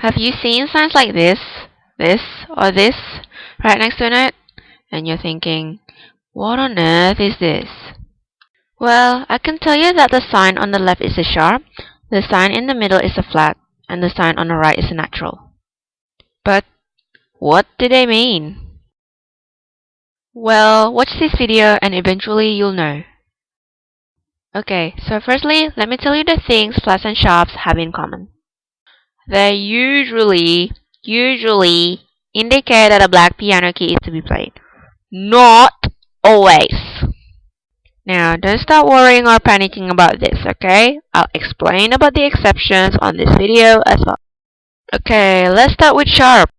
Have you seen signs like this, or this, right next to a note? And you're thinking, what on earth is this? Well, I can tell you that the sign on the left is a sharp, the sign in the middle is a flat, and the sign on the right is a natural. But what do they mean? Well, watch this video and eventually you'll know. Okay, so firstly, let me tell you the things flats and sharps have in common. They usually indicate that a black piano key is to be played. Not always. Now, don't start worrying or panicking about this, okay? I'll explain about the exceptions on this video as well. Okay, let's start with sharp.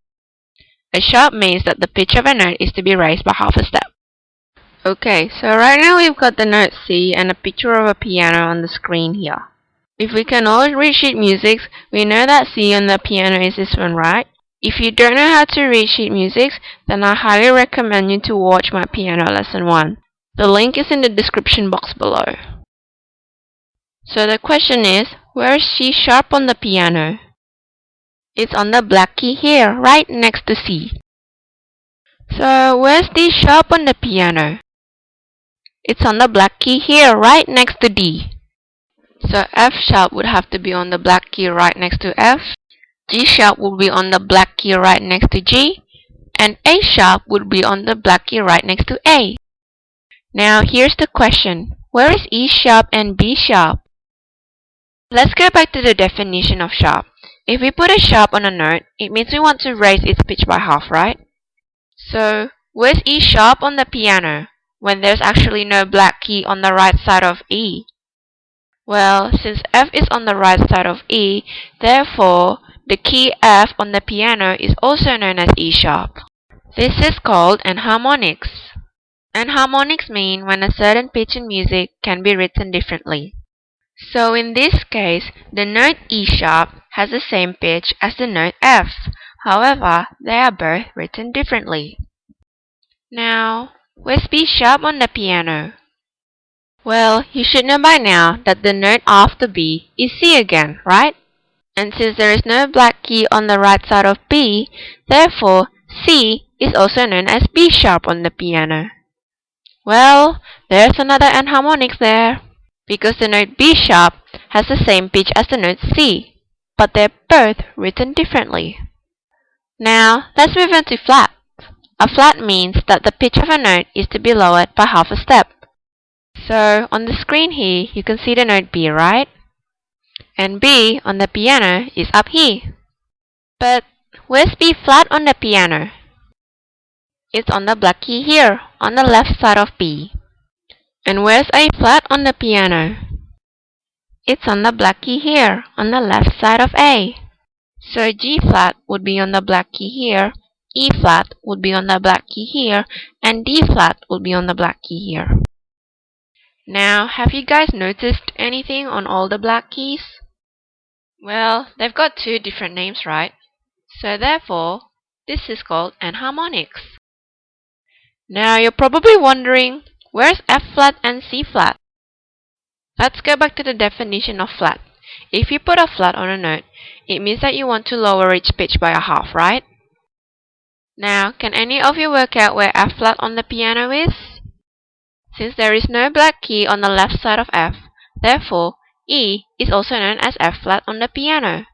A sharp means that the pitch of a note is to be raised by half a step. Okay, so right now we've got the note C and a picture of a piano on the screen here. If we can all read sheet music, we know that C on the piano is this one, right? If you don't know how to read sheet music, then I highly recommend you to watch my piano lesson 1. The link is in the description box below. So the question is, where is C sharp on the piano? It's on the black key here, right next to C. So where's D sharp on the piano? It's on the black key here, right next to D. So F sharp would have to be on the black key right next to F, G sharp would be on the black key right next to G, and A sharp would be on the black key right next to A. Now here's the question, where is E sharp and B sharp? Let's go back to the definition of sharp. If we put a sharp on a note, it means we want to raise its pitch by half, right? So where's E sharp on the piano when there's actually no black key on the right side of E? Well, since F is on the right side of E, therefore the key F on the piano is also known as E sharp. This is called enharmonics. Enharmonics mean when a certain pitch in music can be written differently. So in this case, the note E sharp has the same pitch as the note F. However, they are both written differently. Now, where's B sharp on the piano? Well, you should know by now that the note after B is C again, right? And since there is no black key on the right side of B, therefore C is also known as B sharp on the piano. Well, there's another enharmonics there, because the note B sharp has the same pitch as the note C, but they're both written differently. Now, let's move on to flat. A flat means that the pitch of a note is to be lowered by half a step. So, on the screen here, you can see the note B, right? And B on the piano is up here. But where's B flat on the piano? It's on the black key here, on the left side of B. And where's A flat on the piano? It's on the black key here, on the left side of A. So G flat would be on the black key here, E flat would be on the black key here, and D flat would be on the black key here. Now, have you guys noticed anything on all the black keys? Well, they've got two different names, right? So therefore, this is called enharmonics. Now you're probably wondering, where's F flat and C flat? Let's go back to the definition of flat. If you put a flat on a note, it means that you want to lower its pitch by a half, right? Now, can any of you work out where F flat on the piano is? Since there is no black key on the left side of F, therefore E is also known as F flat on the piano.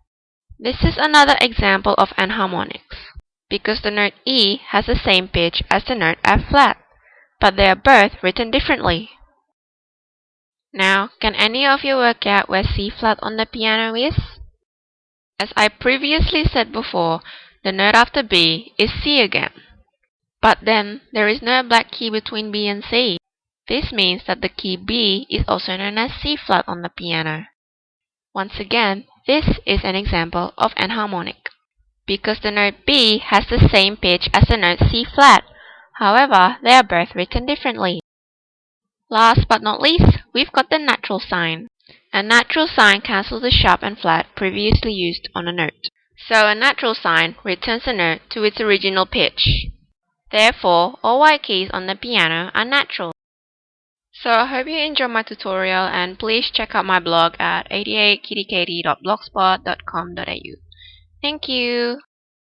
This is another example of enharmonics, because the note E has the same pitch as the note F flat, but they are both written differently. Now, can any of you work out where C flat on the piano is? As I previously said before, the note after B is C again. But then, there is no black key between B and C. This means that the key B is also known as C flat on the piano. Once again, this is an example of enharmonic, because the note B has the same pitch as the note C flat. However, they are both written differently. Last but not least, we've got the natural sign. A natural sign cancels the sharp and flat previously used on a note. So a natural sign returns the note to its original pitch. Therefore, all white keys on the piano are natural. So I hope you enjoyed my tutorial, and please check out my blog at 88kittykaty.blogspot.com.au. Thank you.